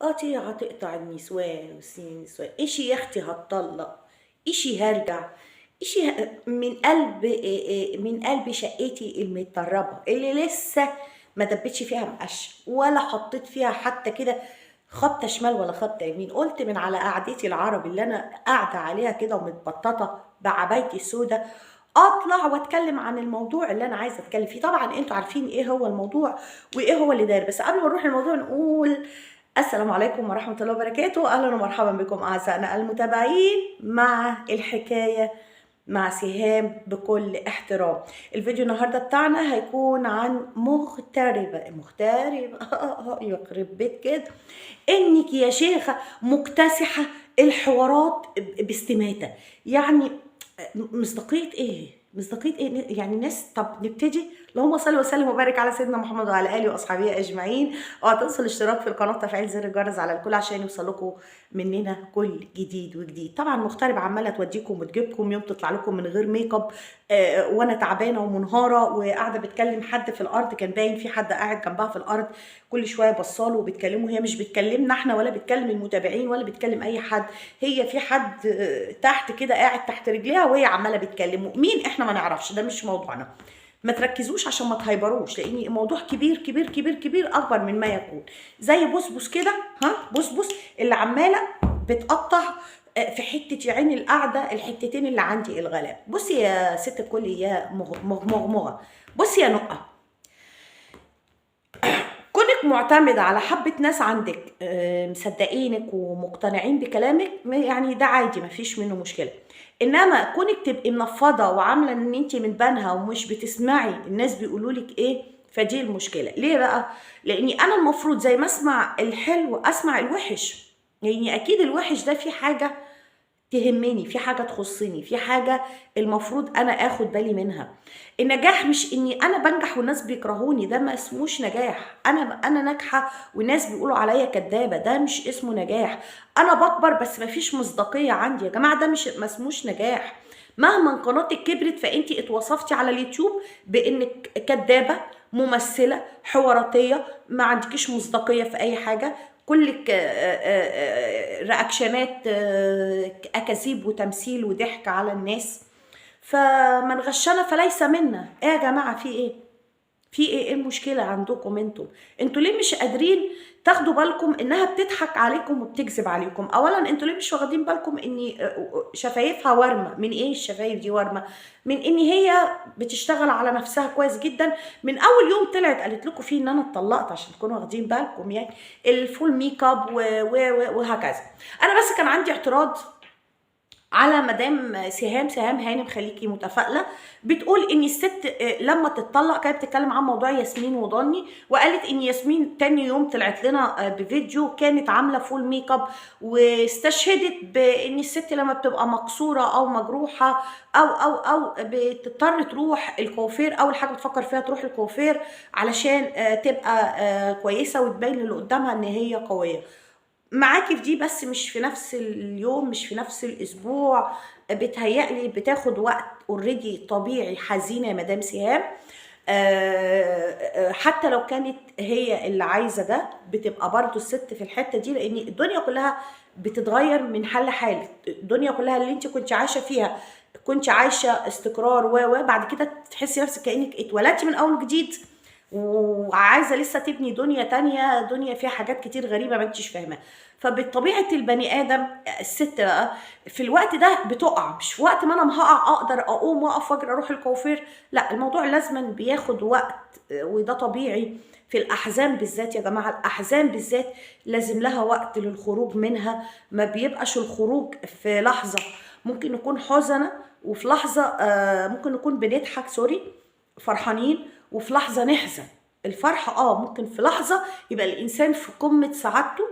قطيعة تقطع النسوان والسنين النسوان، إشي يا أختي هتطلق، إشي هرجع، من قلب شقتي المتطربة اللي لسه ما دبتش فيها مقش ولا حطيت فيها حتى كده خبطة شمال ولا خبطة يمين. قلت من على قعدتي العربي اللي أنا قاعدة عليها كده ومتبططة بعبايتي السودة اطلع واتكلم عن الموضوع اللي انا عايزه اتكلم فيه. طبعا انتوا عارفين ايه هو الموضوع وايه هو اللي داير، بس قبل ما نروح الموضوع نقول السلام عليكم ورحمه الله وبركاته. اهلا ومرحبا بكم اعزائنا المتابعين مع الحكايه مع سهام بكل احترام. الفيديو النهارده بتاعنا هيكون عن مغتربه يخرب بيت كده انك يا شيخه مكتسحه الحوارات باستماته. يعني مصداقية ايه؟ مصداقية ايه؟ يعني الناس، طب نبتدي. اللهم صل وسلم وبارك على سيدنا محمد وعلى اله واصحابه اجمعين. اوعى تنسوا الاشتراك في القناه وتفعيل زر الجرس على الكل عشان يوصلكم مننا كل جديد وجديد. طبعا مغترب عماله توديكم وتجيبكم، يوم تطلع لكم من غير ميك اب وانا تعبانه ومنهاره وقاعده بتكلم حد في الارض، كان باين في حد قاعد جنبها في الارض كل شويه بصاله وبتكلمه. هي مش بتكلمنا احنا ولا بتكلم المتابعين ولا بتكلم اي حد، هي في حد تحت كده قاعد تحت رجليها وهي عماله بتكلمه. مين؟ احنا ما نعرفش، ده مش موضوعنا. ما تركزوش عشان ما تهيبروش، لان الموضوع كبير كبير كبير كبير اكبر من ما يكون. زي بصبص كده، بصبص اللي عماله بتقطع في حته يا عيني القعده الحتتين اللي عندي الغلاب. بصي يا ست الكل يا مغمغه، بصي يا نقه، كونك معتمد على حبة ناس عندك مصدقينك ومقتنعين بكلامك، يعني ده عادي مفيش منه مشكلة. انما كونك تبقي منفضة وعاملة ان انت من بنها ومش بتسمعي الناس بيقولولك ايه، فدي المشكلة. ليه بقى؟ لاني انا المفروض زي ما اسمع الحلو اسمع الوحش. يعني اكيد الوحش ده في حاجة تهمني، في حاجة تخصني، في حاجة المفروض أنا آخد بالي منها. النجاح مش إني أنا بنجح والناس بيكرهوني، ده ما اسموش نجاح. أنا ناجحة والناس بيقولوا عليا كدابة، ده مش اسمه نجاح. أنا بكبر بس مفيش مصداقية عندي يا جماعة، ده مش ما اسموش نجاح. مهما قناتك كبرت فأنت اتوصفتي على اليوتيوب بإنك كدابة، ممثلة، حواراتية، ما عندكيش مصداقية في أي حاجة، كلك رياكشنات اكاذيب وتمثيل وضحك على الناس. فمن غشنا فليس منا. ايه يا جماعه في ايه؟ في ايه المشكله عندكم انتوا ليه مش قادرين تاخدوا بالكم انها بتضحك عليكم وبتكذب عليكم؟ اولا انتوا ليه مش واخدين بالكم ان شفايفها ورمه؟ من ايه الشفايف دي ورمه؟ من ان هي بتشتغل على نفسها كويس جدا. من اول يوم طلعت قالت لكم فيه ان انا اتطلقت، عشان تكونوا واخدين بالكم. يعني الفول ميك اب وهكذا. انا بس كان عندي اعتراض على مدام سهام هانم، خليكي متفائله. بتقول ان الست لما تتطلق، كانت بتتكلم عن موضوع ياسمين وضني، وقالت ان ياسمين تاني يوم طلعت لنا بفيديو كانت عامله فول ميك اب، واستشهدت بان الست لما بتبقى مكسوره او مجروحه او بتضطر تروح الكوافير، اول حاجه بتفكر فيها تروح الكوافير علشان تبقى كويسه وتبين اللي قدامها ان هي قويه. معاكي في دي، بس مش في نفس اليوم، مش في نفس الاسبوع. بتهيألي بتاخد وقت اوريدي طبيعي. حزينه يا مدام سهام. حتى لو كانت هي اللي عايزه ده، بتبقى برضو الست في الحته دي، لان الدنيا كلها بتتغير من حال لحال. الدنيا كلها اللي انت كنت عايشه فيها كنت عايشه استقرار وبعد كده تحسي نفسك كانك اتولدتي من اول جديد، وعايزه لسه تبني دنيا تانية، دنيا فيها حاجات كتير غريبه ما انتش فاهماها. فبطبيعه البني ادم الست بقى في الوقت ده بتقع، مش في وقت ما انا هقع اقدر اقوم واقف واجري اروح الكوافير. لا، الموضوع لازما بياخد وقت، وده طبيعي. في الاحزان بالذات يا جماعه، الاحزان بالذات لازم لها وقت للخروج منها. ما بيبقاش الخروج في لحظه، ممكن نكون حزنه وفي لحظه ممكن نكون بنضحك فرحانين وفي لحظه نحزن. الفرحه ممكن في لحظه يبقى الانسان في قمه سعادته،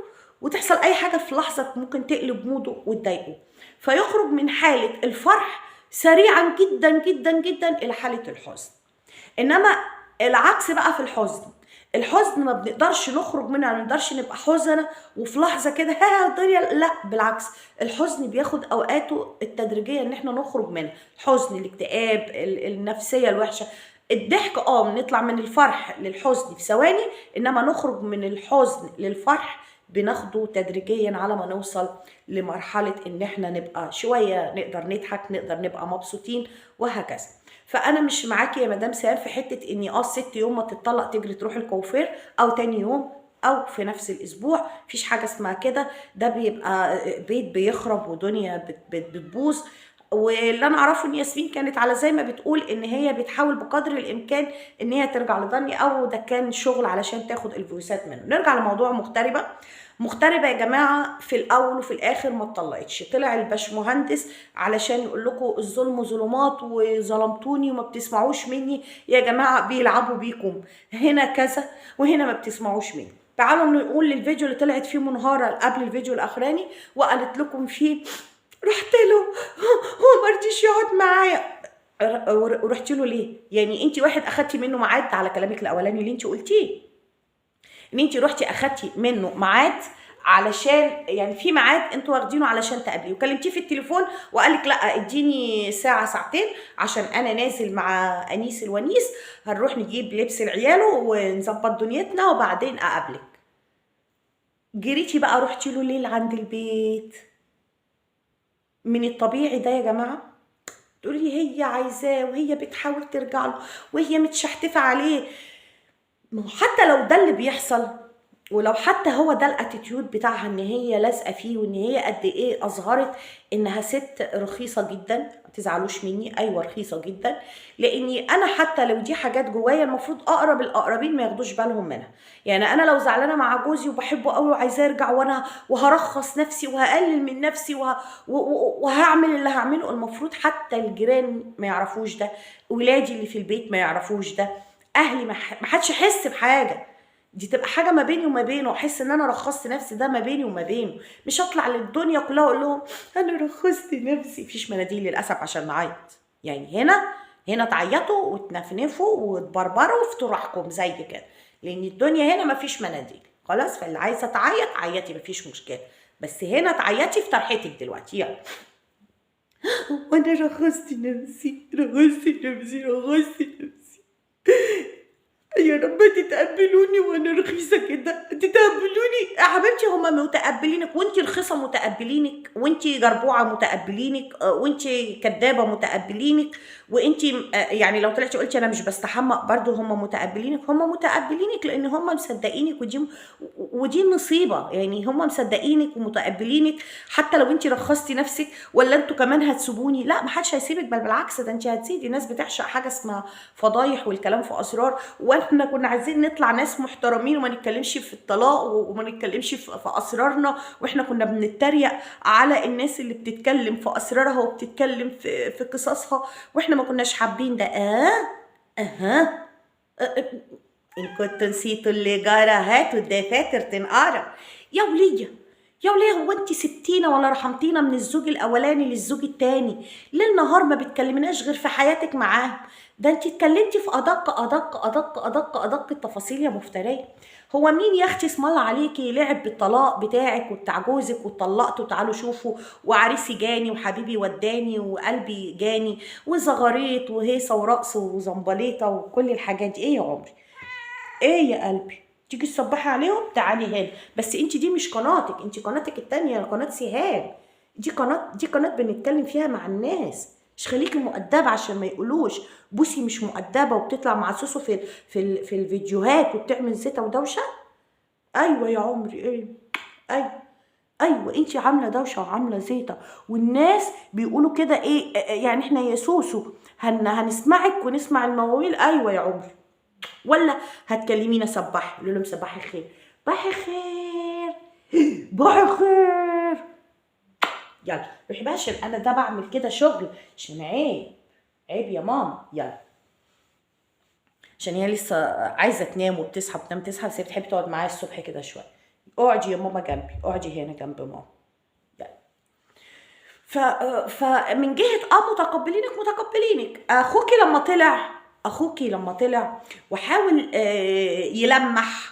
وتحصل اي حاجه في لحظه ممكن تقلب موده وتضايقه، فيخرج من حاله الفرح سريعا جدا جدا جدا الى حاله الحزن. انما العكس بقى في الحزن ما بنقدرش نخرج منها، ما بنقدرش نبقى حزنه وفي لحظه كده الدنيا، لا بالعكس. الحزن بياخد اوقاته التدريجيه ان احنا نخرج منها. الحزن، الاكتئاب، النفسيه الوحشه، الضحك نطلع من الفرح للحزن في ثواني، انما نخرج من الحزن للفرح بناخده تدريجيا على ما نوصل لمرحلة ان احنا نبقى شوية نقدر نضحك، نقدر نبقى مبسوطين وهكذا. فانا مش معاكي يا مدام سام في حتة اني الست يوم ما تتطلق تجري تروح الكوافير، او تاني يوم، او في نفس الاسبوع. مفيش حاجة اسمها كده، ده بيبقى بيت بيخرب ودنيا بتبوظ. واللي انا اعرفه ان ياسمين كانت على زي ما بتقول ان هي بتحاول بقدر الامكان ان هي ترجع لضني، او ده كان شغل علشان تاخد الفويسات منه. نرجع لموضوع مغتربه. مغتربه يا جماعه في الاول وفي الاخر ما اتطلقتش، طلع الباشمهندس علشان يقول لكم الظلم ظلمات وظلمتوني وما بتسمعوش مني. يا جماعه بيلعبوا بيكم، هنا كذا وهنا ما بتسمعوش مني. تعالوا نقول للفيديو اللي طلعت فيه منهاره قبل الفيديو الاخراني وقالت لكم فيه رحت له هو ما رضيش يقعد معايا. ورحت له ليه؟ يعني انت واحد اخدتي منه ميعاد، على كلامك الاولاني اللي انت قلتيه ان انت رحتي اخدتي منه ميعاد علشان يعني في ميعاد انتوا واخدينه علشان تقابليه، وكلمتيه في التليفون وقال لك لا اديني ساعه ساعتين عشان انا نازل مع انيس الونيس، هنروح نجيب لبس لعياله ونظبط دنيتنا وبعدين اقابلك. جريتي بقى رحتي له ليه عند البيت؟ من الطبيعي ده يا جماعه تقولي هي عايزاه وهي بتحاول ترجع له وهي متشحتفه عليه. ما هو حتى لو ده اللي بيحصل، ولو حتى هو ده الاتيتيود بتاعها ان هي لازقه فيه وان هي قد ايه اظهرت انها ست رخيصه جدا، ما تزعلوش مني، ايوه رخيصه جدا، لاني انا حتى لو دي حاجات جوايا المفروض اقرب الاقربين ما ياخدوش بالهم منها. يعني انا لو زعلانه مع جوزي وبحبه قوي وعايزاه يرجع وانا وهرخص نفسي وهقلل من نفسي وهعمل اللي هعمله، المفروض حتى الجيران ما يعرفوش ده، ولادي اللي في البيت ما يعرفوش ده، اهلي ما حدش يحس بحاجه. دي تبقى حاجه ما بيني وما بينه، احس ان انا رخصت نفسي، ده ما بيني وما بينه. مش هطلع للدنيا كلها اقول لهم انا رخصت نفسي. مفيش مناديل للاسف عشان نعيط. يعني هنا تعيطوا وتنفنفوا وتبربروا في طرحكم زي كده، لان الدنيا هنا مفيش مناديل خلاص. فاللي عايزه تعيط عيطي مفيش مشكله، بس هنا تعيطي في طرحتك دلوقتي. يلا وانا رخصت نفسي رخصت نفسي رخصت نفسي، يا رب تتقبلوني وانا رخيصه كده، تتقبلوني يا حبيبتي. هما متقبلينك وانتي رخيصه، متقبلينك وانتي جربوعه، متقبلينك وانتي كدابه، متقبلينك وانتي يعني لو طلعتي قلتي انا مش بستحمى برضو هما متقبلينك. هما متقبلينك لان هما مصدقينك، ودي النصيبه. يعني هما مصدقينك ومتقبلينك حتى لو انتي رخصتي نفسك. ولا انتوا كمان هتسيبوني؟ لا، محدش هيسيبك، بل بالعكس ده انتي هتزيدي. ناس بتعشق حاجه اسمها فضايح والكلام في اسرار، واحنا كنا عايزين نطلع ناس محترمين وما نتكلمش في الطلاق وما نتكلمش في اسرارنا، واحنا كنا بنتريق على الناس اللي بتتكلم في اسرارها وبتتكلم في قصصها، واحنا ما كناش حابين ده. ان كنتوا نسيتوا اللي جرى هاتوا الدفاتر تنقرا. يا وليه يا وليه، هو انت سبتينا ولا رحمتينا من الزوج الاولاني للزوج التاني؟ ليل نهار ما بتكلمناش غير في حياتك معاه. ده انت اتكلمتي في ادق ادق ادق ادق ادق التفاصيل يا مفتريه. هو مين يا اختي اسم الله عليكي لعب بالطلاق بتاعك وبتاع جوزك واتطلقتوا؟ تعالوا شوفوا، وعريسي جاني وحبيبي وداني وقلبي جاني وزغريت وهيصه ورقص وزنبليطه وكل الحاجات دي. ايه يا عمري؟ ايه يا قلبي؟ تيجي تصبحي عليهم؟ تعالي هنا. بس انت دي مش قناتك، انت قناتك التانية قناة سهام. دي قناة بنتكلم فيها مع الناس. مش خليكي مؤدبة عشان ما يقولوش بوسي مش مؤدبة وبتطلع مع سوسو في الفيديوهات وبتعمل زيطة ودوشة. ايوه يا عمري، ايه؟ ايوه انت عامله دوشه وعامله زيطه، والناس بيقولوا كده ايه يعني احنا يا سوسو هنسمعك ونسمع المواويل. ايوه يا عمري. ولا هتكلمينا صباح، قولوا لهم صباح الخير، صباح الخير، صباح الخير. يلا روحي بقى، عشان انا ده بعمل كده شغل عشان عيب يا ماما. يلا عشان هي لسه عايزه تنام وبتصحى بتنام تصحى، بس هي بتحب تقعد معايا الصبح كده شويه. اقعدي يا ماما جنبي، اقعدي هنا جنب ماما. يلا. فمن جهه متقبلينك. اخوكي لما طلع وحاول يلمح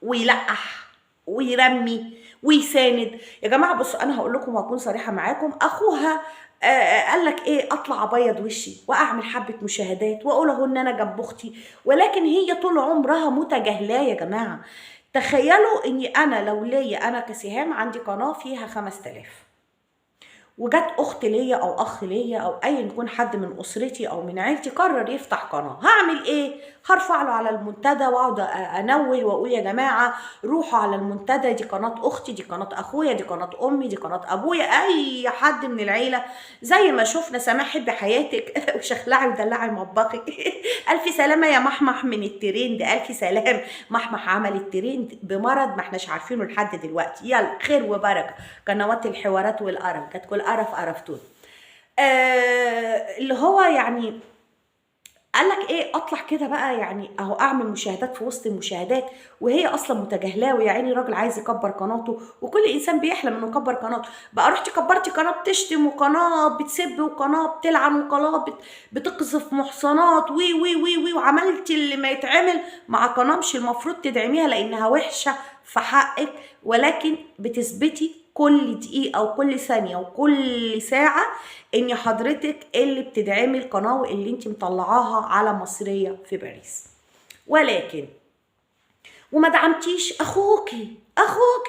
ويلقح ويرمي ويساند. يا جماعه بصوا، انا هقول لكم وهكون صريحه معاكم، اخوها قال لك ايه؟ اطلع ابيض وشي واعمل حبه مشاهدات واقول اهو ان انا جنب اختي، ولكن هي طول عمرها متجاهلاه يا جماعه. تخيلوا اني انا لو ليا انا كسهام عندي قناه فيها 5000، وجت اخت ليا او اخ ليا او ايا يكون حد من اسرتي او من عيلتي قرر يفتح قناه، هعمل ايه؟ هرفع له على المنتدى واقعد انوه واقول يا جماعه روحوا على المنتدى، دي قناه اختي، دي قناه اخويا، دي قناه امي، دي قناه ابويا، اي حد من العيله. زي ما شفنا سماح حبي حياتك وشخلعي ودلعي مطبخك الف سلامه يا محمح من الترند، الف سلام. محمح عمل الترند بمرض ما احناش عارفينه لحد دلوقتي، يلا خير وبركه. قنوات الحوارات والقرف كانت كل قرف قرفتون. اللي هو يعني قال لك ايه، اطلع كده بقى يعني اهو اعمل مشاهدات في وسط المشاهدات، وهي اصلا متجاهلاوي يا عيني، راجل عايز يكبر قناته، وكل انسان بيحلم انه يكبر قناته. بقى رحتي كبرتي قناه بتشتم، وقناه بتسب، وقناه بتلعن، وقناه بتقذف محصنات وي وي وي وي، وعملتي اللي ما يتعمل مع قناه مش المفروض تدعميها لانها وحشه في حقك، ولكن بتثبتي كل دقيقة وكل ثانية وكل ساعة ان حضرتك اللي بتدعمي القناة اللي انت مطلعاها على مصرية في باريس. ولكن وما دعمتيش اخوكي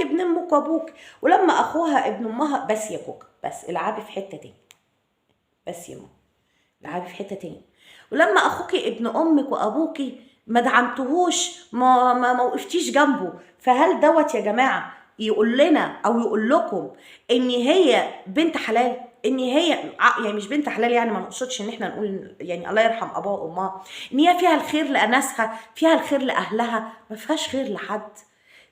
ابن امك وابوك، ولما اخوها ابن امها بس يا كوكا بس العبي في حتة تاني، بس يا ماما العبي في حتة تاني. ولما اخوكي ابن امك وابوكي ما دعمتهوش، ما وقفتيش جنبه، فهل دوت يا جماعه يقول لنا او يقول لكم ان هي بنت حلال؟ ان هي يعني مش بنت حلال، يعني ما نقصدش ان احنا نقول يعني الله يرحم اباها وامها، ان هي فيها الخير لاناسها، فيها الخير لاهلها، ما فيهاش خير لحد.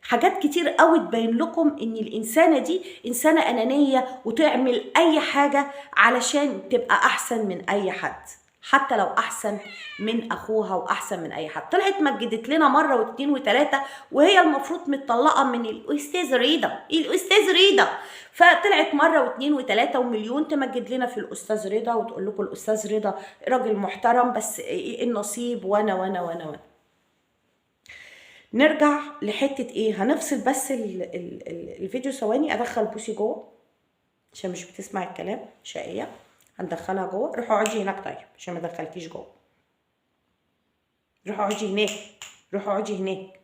حاجات كتير قوي تبين لكم ان الانسانه دي انسانه انانيه، وتعمل اي حاجه علشان تبقى احسن من اي حد، حتى لو احسن من اخوها واحسن من اي حد. طلعت مجدت لنا مره واثنين وثلاثه، وهي المفروض متطلقه من الاستاذ رضا، الاستاذ رضا، فطلعت مره واثنين وثلاثه ومليون تمجد لنا في الاستاذ رضا، وتقول لكم الاستاذ رضا راجل محترم، بس النصيب وانا وانا وانا وانا. نرجع لحته ايه، هنفصل بس الفيديو ثواني، ادخل بوسي جوه عشان مش بتسمع الكلام شقيه، هندخلها جوه. روحوا اقعدي هناك طيب عشان ما دخلكيش جوه، روحوا اقعدي هناك، روحوا اقعدي هناك،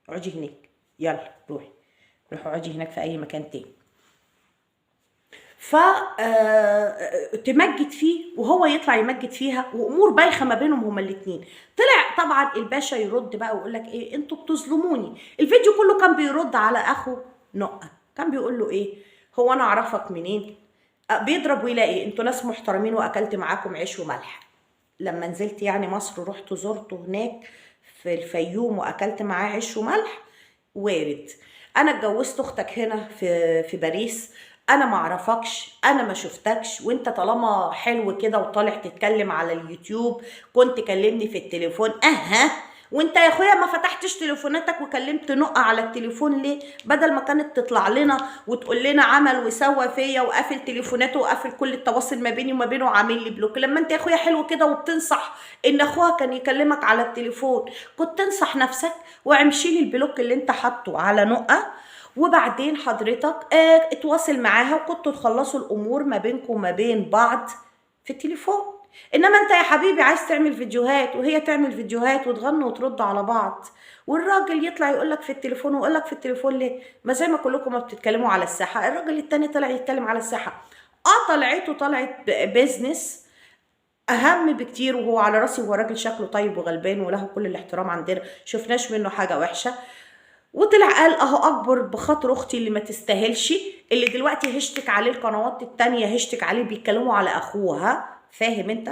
اقعدي هناك، يلا روحي، روحوا اقعدي هناك في اي مكان تاني. ف تمجد فيه وهو يطلع يمجد فيها، وامور بايخه ما بينهم هما الاثنين. طلع طبعا الباشا يرد بقى ويقول لك ايه، انتوا بتظلموني. الفيديو كله كان بيرد على اخو نقه، كان بيقول له ايه، هو انا اعرفك منين؟ بيضرب ويلاقي انتوا ناس محترمين واكلت معاكم عيش وملح. لما نزلت يعني مصر ورحت زرته هناك في الفيوم واكلت معاه عيش وملح، وارد. انا اتجوزت اختك هنا في باريس، انا ما اعرفكش، انا ما شفتكش، وانت طالما حلو كده وطالع تتكلم على اليوتيوب كنت كلمني في التليفون. وانت يا اخويا ما فتحتش تليفوناتك وكلمت نقة على التليفون ليه؟ بدل ما كانت تطلع لنا وتقول لنا عمل وسوى فيا وقافل تليفوناته وقافل كل التواصل ما بيني وما بينه وعامل لي بلوك. لما انت يا اخويا حلو كده وبتنصح ان اخوها كان يكلمك على التليفون، كنت تنصح نفسك وامشي لي البلوك اللي انت حاطه على نقة، وبعدين حضرتك اتواصل معاها وكنتوا تخلصوا الامور ما بينكم وما بين بعض في التليفون. انما انت يا حبيبي عايز تعمل فيديوهات وهي تعمل فيديوهات وتغنوا وتردوا على بعض، والراجل يطلع يقولك في التليفون، ويقولك في التليفون ليه؟ ما زي ما كلكم ما بتتكلموا على الساحه، الراجل التاني طلع يتكلم على الساحه. طلعت بيزنس اهم بكتير، وهو على راسي، وهو راجل شكله طيب وغلبان وله كل الاحترام عندنا، شفناش منه حاجه وحشه. وطلع قال اهو اكبر بخاطر اختي اللي ما تستاهلش، اللي دلوقتي هشتك عليه القنوات التانية، هشتك عليه بيتكلموا على اخوها، فاهم انت؟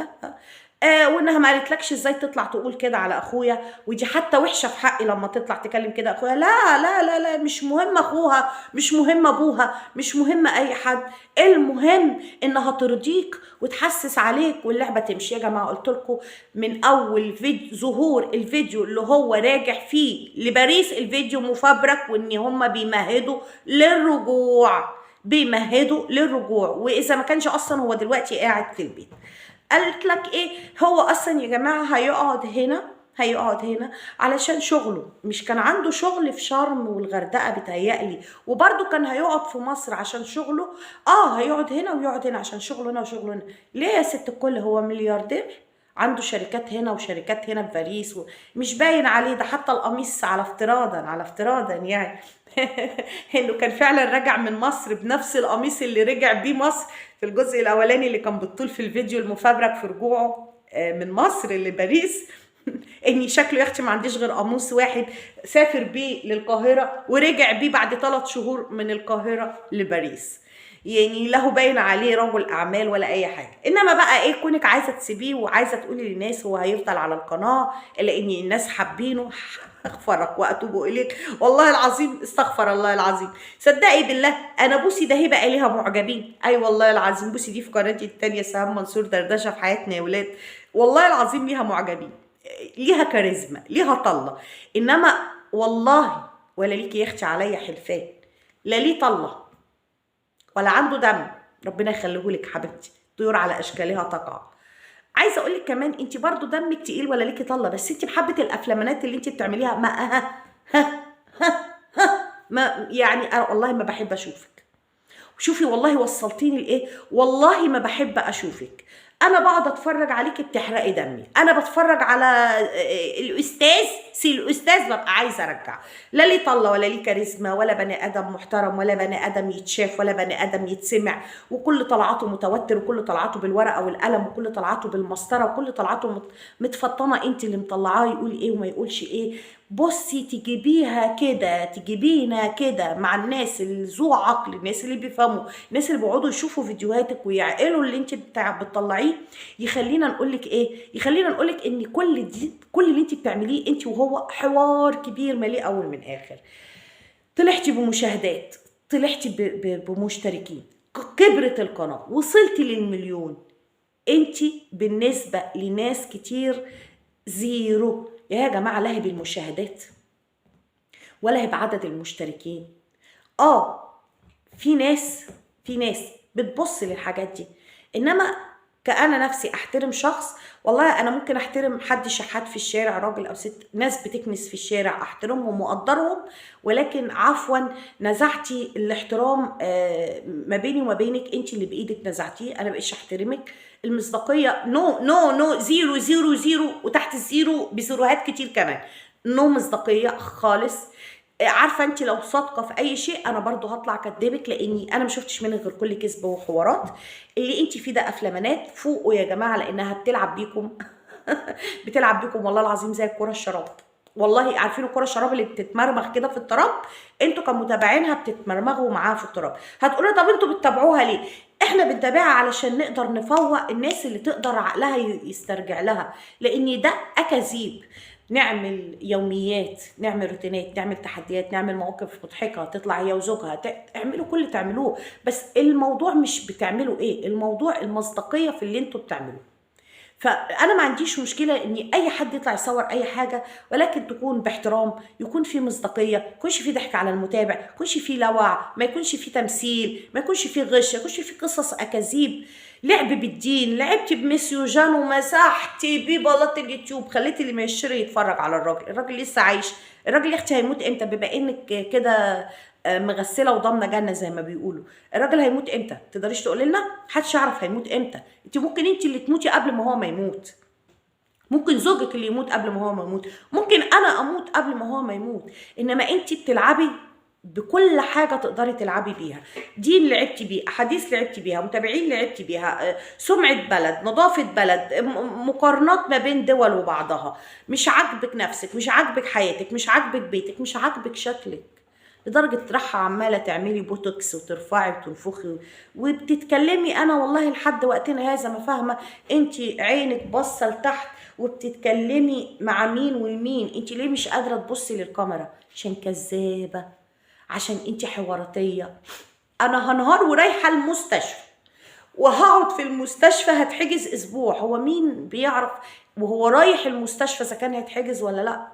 وانها ما قالتلكش ازاي تطلع تقول كده على اخويا، ودي حتى وحشه في حقي لما تطلع تكلم كده اخويا. لا لا لا لا، مش مهم اخوها، مش مهم ابوها، مش مهم اي حد، المهم انها ترضيك وتحسس عليك واللعبه تمشي. يا جماعه قلت لكم من اول فيديو ظهور الفيديو اللي هو راجع فيه لباريس، الفيديو مفبرك، وان هم بيمهدوا للرجوع، واذا ما كانش اصلا هو دلوقتي قاعد في البيت. قالت لك ايه، هو اصلا يا جماعه هيقعد هنا علشان شغله، مش كان عنده شغل في شرم والغردقه بتهيألي، وبرده كان هيقعد في مصر عشان شغله. هيقعد هنا ويقعد هنا عشان شغله هنا وشغله هنا. ليه يا ست الكل؟ هو ملياردير، عنده شركات هنا وشركات هنا في باريس، مش باين عليه ده حتى القميص، على افتراضا يعني انه كان فعلا راجع من مصر بنفس القميص اللي رجع بيه مصر في الجزء الاولاني اللي كان بالطول في الفيديو المفبرك في رجوعه من مصر لباريس. اني شكله يا اختي ما عنديش غير قاموس واحد سافر بيه للقاهره ورجع بيه بعد 3 شهور من القاهره لباريس. يعني لا هو باين عليه رجل اعمال ولا اي حاجه. انما بقى ايه، كونك عايزه تسيبيه وعايزه تقولي للناس هو هيفضل على القناه الا ان الناس حابينه، اغفرك واتوب اليك والله العظيم، استغفر الله العظيم. صدقي بالله انا بوسي ده هيبقى ليها معجبين، اي والله العظيم. بوسي دي في قناتي التانيه سهام منصور دردشه في حياتنا يا ولاد، والله العظيم ليها معجبين، ليها كاريزما، ليها طله. انما والله ولا ليكي يا اختي عليا حلفان، لا ليه طله ولا عنده دم، ربنا يخليهولك حبيبتي، طيور على اشكالها تقع. عايزه اقول لك كمان انت برضو دمك تقيل ولا ليكي طله، بس انت بحبه الافلامانات اللي انت بتعمليها ما ما يعني انا والله ما بحب اشوفك. وشوفي والله وصلتيني لايه، والله ما بحب اشوفك. انا بقعد اتفرج عليكي بتحرقي دمي، انا بتفرج على الاستاذ ببقى عايزه ارجع. لا ليه طله ولا ليه كاريزما ولا بني ادم محترم ولا بني ادم يتشاف ولا بني ادم يتسمع، وكل طلعاته متوتر وكل طلعاته بالورقه والقلم وكل طلعاته بالمسطره وكل طلعاته متفطنه. انت اللي مطلعاه يقول ايه وما يقولش ايه. بصي تجيبيها كده، تجيبينا كده مع الناس اللي ذو عقل، الناس اللي بيفهموا، الناس اللي بيقعدوا يشوفوا فيديوهاتك ويعقلوا اللي انت بتطلعيه. يخلينا نقولك ايه، يخلينا نقولك ان كل اللي انت بتعمليه انت وهو حوار كبير مليء اول من اخر. طلعتي بمشاهدات، طلعتي بمشتركين، كبرت القناه، وصلتي للمليون. انت بالنسبه لناس كتير زيرو يا جماعه، لا هي بالمشاهدات ولا هي بعدد المشتركين. في ناس بتبص للحاجات دي. انما كأنا نفسي احترم شخص، والله انا ممكن احترم حد شحات في الشارع، راجل او ست، ناس بتكنس في الشارع، احترمهم واقدرهم، ولكن عفوا نزعتي الاحترام ما بيني وما بينك، انت اللي بايدك نزعتيه، انا بقيتش احترمك. المصداقيه نو نو نو، زيرو زيرو زيرو، وتحت الزيرو بزيروهات كتير كمان، نو مصداقيه خالص. عارفه انت لو صادقه في اي شيء انا برضو هطلع كدابك، لاني انا ما شفتش منك غير كل كذب وحوارات. اللي انت فيه ده افلامانات، فوقوا يا جماعه، لانها بتلعب بيكم بتلعب بيكم والله العظيم زي الكره الشراب. والله عارفين الكره الشراب اللي بتتمرمغ كده في التراب، انتوا كمتابعينها بتتمرمغوا معاها في التراب. هتقولوا طب انتوا بتتابعوها ليه؟ احنا بنتابعها علشان نقدر نفوق الناس اللي تقدر عقلها يسترجع لها، لان ده اكاذيب. نعمل يوميات، نعمل روتينات، نعمل تحديات، نعمل مواقف مضحكه تطلع هي وزوجها، تعملوا كل اللي تعملوه، بس الموضوع مش بتعملوا ايه، الموضوع المصداقيه في اللي انتوا بتعملوه. فانا ما عنديش مشكله ان اي حد يطلع يصور اي حاجه، ولكن تكون باحترام، يكون في مصداقيه، ما يكونش في ضحك على المتابع، ما يكونش في لوع، ما يكونش في تمثيل، ما يكونش في غش، ما يكونش في قصص اكاذيب، لعب بالدين. لعبتي بميسيو جان ومسحتي بيه بلاط اليوتيوب، خليتي اللي ما يشتري يتفرج على الراجل لسه عايش. الراجل يا اختي هيموت امتى؟ بما انك كده مغسله وضامنه جنه زي ما بيقولوا، الراجل هيموت امتى؟ تقدريش تقولي لنا؟ محدش يعرف هيموت امتى. انت ممكن انت اللي تموتي قبل ما هو ما يموت، ممكن زوجك اللي يموت قبل ما هو ما يموت، ممكن انا اموت قبل ما هو ما يموت. انما انت بتلعبي بكل حاجه تقدري تلعبي بيها. دين لعبتي بيه، احاديث لعبتي بيها، متابعين لعبتي بيها، سمعه بلد، نظافه بلد، مقارنات ما بين دول وبعضها. مش عاجبك نفسك، مش عاجبك حياتك، مش عاجبك بيتك، مش عاجبك شكلك، لدرجه راحه عماله تعملي بوتوكس وترفعي وتنفخي وبتتكلمي. انا والله لحد وقتنا هذا ما فاهمه انت عينك باصه لتحت وبتتكلمي مع مين والمين. انت ليه مش قادره تبصي للكاميرا؟ عشان كذابه، عشان انت حواراتيه. انا هنهار ورايحه المستشفى، وهقعد في المستشفى، هتحجز اسبوع. هو مين بيعرف وهو رايح المستشفى اذا كان هيتحجز ولا لا؟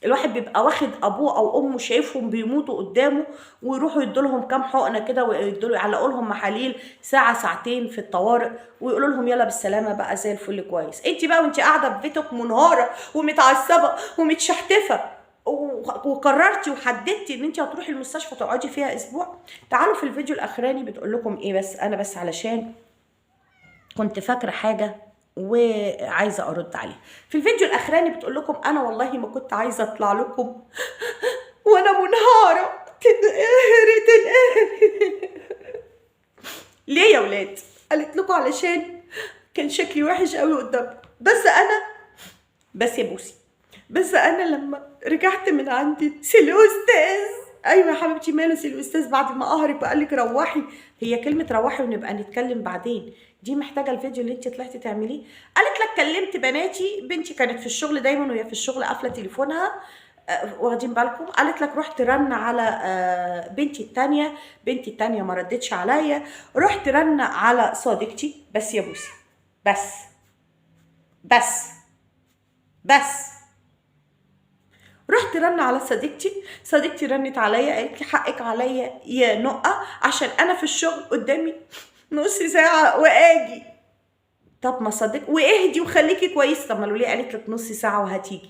الواحد بيبقى واخد ابوه او امه شايفهم بيموتوا قدامه، ويروحوا يدولهم كام حقنه كده ويدولوا يعلقوا لهم محاليل ساعه ساعتين في الطوارئ، ويقولوا لهم يلا بالسلامه بقى زي الفل كويس. انت بقى وانت قاعده في بيتك منهاره ومتعصبه ومتشحتفه وقررتي وحددتي ان انت هتروحي المستشفى تقعدي فيها اسبوع. تعالوا في الفيديو الاخراني بتقول لكم ايه، بس انا بس علشان كنت فاكره حاجه وعايزه ارد عليها. في الفيديو الاخراني بتقول لكم انا والله ما كنت عايزه اطلع لكم وانا منهاره تنقهري. ليه يا ولاد؟ قالت لكم علشان كان شكلي وحش قوي قدامكم. بس يا بوسي، بس انا لما رجعت من عندي الاستاذ، ايوه يا حبيبتي ماله الاستاذ بعد ما قهرك وقال لك روحي، هي كلمه روحي ونبقى نتكلم بعدين دي محتاجه الفيديو اللي انت طلعتي تعمليه. قالت لك كلمت بناتي، بنتي كانت في الشغل دايما وهي في الشغل قافله تليفونها، واخدين بالكم؟ قالت لك رحت رن على بنتي التانية ما ردتش عليا، رحت رن على صديقتي. بس يا بوسي، بس رحت رن على صديقتي رنت عليا قالت لي حقك عليا يا نقة عشان انا في الشغل قدامي نص ساعة واجي. طب ما صديق واهدي وخليكي كويس. طب ما لولي قالت لك نص ساعة وهتيجي،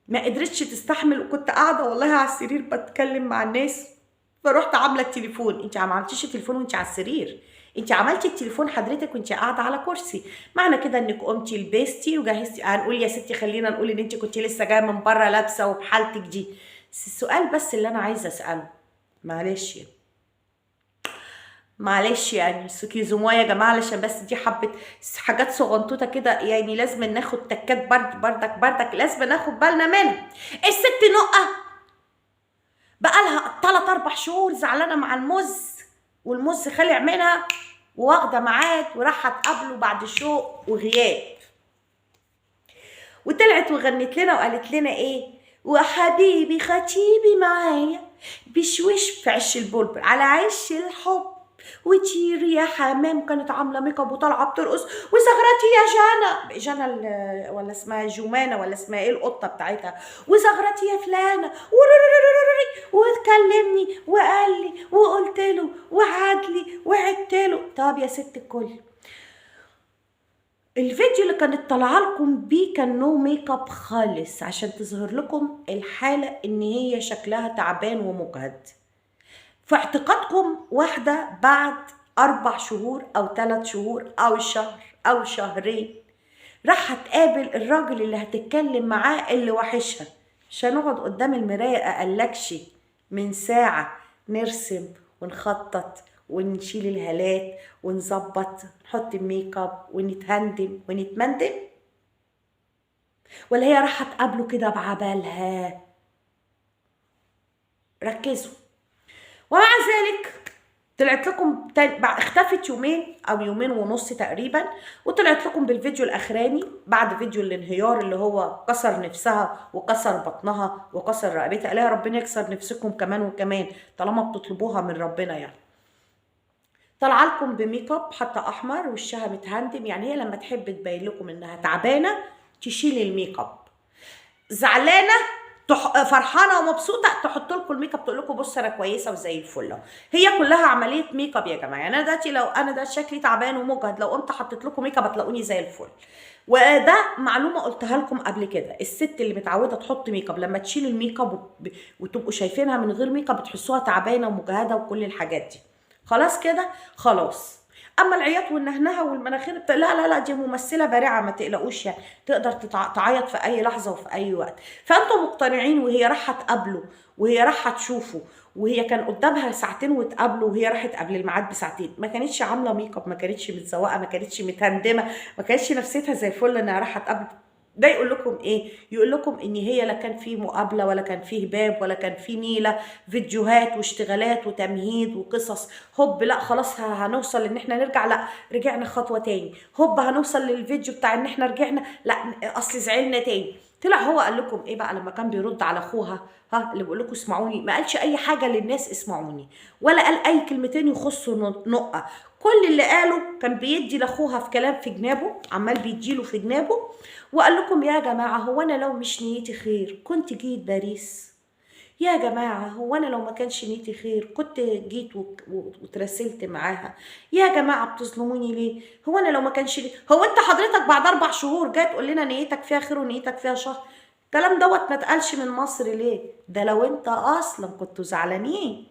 ما قدرتش تستحمل وكنت قاعدة والله على السرير بتكلم مع الناس، فرحت عاملة التليفون. انت ما عملتيش التليفون وانت على السرير، انت عملتي التليفون حضرتك وانت قاعده على كرسي. معنى كده انك قمتي لبستي وجهزتي. هنقول يا ستي خلينا نقول ان انت كنتي لسه جايه من بره لابسه وبحالتك دي. السؤال بس اللي انا عايزه اساله، معلش يعني سكيزو يا جماعه، علشان بس دي حبه حاجات صغنطوطه كده، يعني لازم ناخد تكات بردك لازم ناخد بالنا منها. الست نقه بقالها 3-4 شهور زعلانه مع والمز خلع منها وواخده ميعاد وراحت تقابله بعد شوق وغياب، وطلعت وغنت لنا وقالت لنا ايه؟ وحبيبي خطيبي معايا بشوش في عش البلبل على عش الحب وطير يا حمام. كانت عامله ميك اب وطالعه بترقص وزغرتي يا جنى ولا اسمها جمانه ولا اسمها ايه القطه بتاعتها، وزغرتي يا فلانه وتكلمني وقال لي وقلت له وعد لي وعدت له. طب يا ست الكل، الفيديو اللي كانت طالعه لكم بيه كان نو ميك اب خالص عشان تظهر لكم الحاله ان هي شكلها تعبان ومجهد. في اعتقادكم واحده بعد 4 شهور او 3 شهور او شهر او شهرين راح هتقابل الراجل اللي هتتكلم معاه اللي وحشها، مش هنقعد قدام المرايه اقلكش من ساعه نرسم ونخطط ونشيل الهالات ونظبط نحط الميك اب ونتهندم ونتمندم؟ ولا هي راح تقابله كده بعبالها؟ ركزوا. ومع ذلك طلعت لكم اختفت يومين او يومين ونص تقريبا، وطلعت لكم بالفيديو الاخراني بعد فيديو الانهيار اللي هو كسر نفسها وكسر بطنها وكسر رقبتها. قال يا ربنا يكسر نفسكم كمان وكمان طالما بتطلبوها من ربنا. يعني طالعه لكم بميك اب حتى احمر وشها متهندم، يعني هي لما تحب تبين لكم انها تعبانه تشيل الميك اب، زعلانه فرحانه ومبسوطه تحط لكم الميك اب تقول لكم بص انا كويسه وزي الفل. هي كلها عمليه ميك اب يا جماعه. يعني انا دلوقتي لو انا ده شكلي تعبان ومجهد لو قمت حطيت لكم ميك اب هتلاقوني زي الفل. وده معلومه قلتها لكم قبل كده، الست اللي متعوده تحط ميك اب لما تشيل الميك اب وتبقوا شايفينها من غير ميك اب بتحسوها تعبانه ومجهده وكل الحاجات دي. خلاص كده خلاص. اما العياط والنهنهه والمناخير لا دي ممثله بارعه ما تقلقوش، يعني تقدر تعيط في اي لحظه وفي اي وقت. فانتم مقتنعين وهي رايحه تقابله وهي رايحه تشوفه وهي كان قدامها ساعتين وتقابله وهي راحت قبل الميعاد بساعتين، ما كانتش عامله ميك اب، ما كانتش متزوقه، ما كانتش متهندمه، ما كانتش نفسيتها زي الفل انها رايحه تقابله. ده يقول لكم ايه؟ يقول لكم ان هي لا كان فيه مقابله ولا كان فيه باب ولا كان فيه نيله فيديوهات واشتغالات وتمهيد وقصص. هوب لا خلاص هنوصل ان احنا نرجع، لا رجعنا خطوه تاني. هوب هنوصل للفيديو بتاع ان احنا رجعنا، لا اصل زعلنا تاني. طلع هو قال لكم ايه بقى لما كان بيرد على اخوها اللي بيقول لكم اسمعوني؟ ما قالش اي حاجه للناس اسمعوني ولا قال اي كلمتين يخصوا نقه. كل اللي قاله كان بيدي لاخوها في كلام في جنابه، عمال بيديله في جنابه، وقال لكم يا جماعه هو انا لو مش نيتي خير كنت جيت باريس؟ يا جماعه هو انا لو ما كانش نيتي خير كنت جيت وتراسلت معاها؟ يا جماعه بتظلموني ليه؟ هو انا لو ما كانش هو انت حضرتك بعد 4 شهور جاي تقول لنا نيتك فيها خير ونيتك فيها شر؟ الكلام دوت ما اتقالش من مصر ليه؟ ده لو انت اصلا كنتوا زعلانين.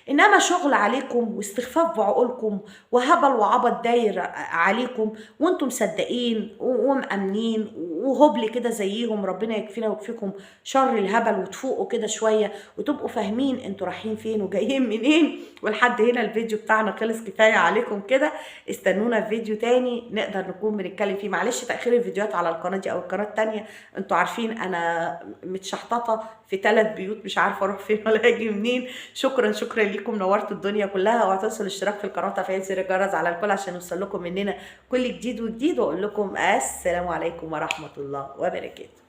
انما شغل عليكم واستخفاف بعقولكم وهبل وعبط داير عليكم وانتم مصدقين ومأمنين وهبل كده زيهم. ربنا يكفينا ويكفيكم شر الهبل، وتفوقوا كده شويه وتبقوا فاهمين انتوا رايحين فين وجايين منين. ولحد هنا الفيديو بتاعنا خلص، كفايه عليكم كده. استنونا في فيديو تاني نقدر نكون بنتكلم فيه. معلش تأخير الفيديوهات على القناه دي او القناه التانيه، انتوا عارفين انا متشحططه في 3 بيوت، مش عارفه اروح فين ولا اجي منين. شكرا ليكم، نورتوا الدنيا كلها. واعتنسوا الاشتراك في القناه وتفعيل زر الجرس على الكل عشان يوصل لكم مننا كل جديد وجديد. واقول لكم السلام عليكم ورحمه الله وبركاته.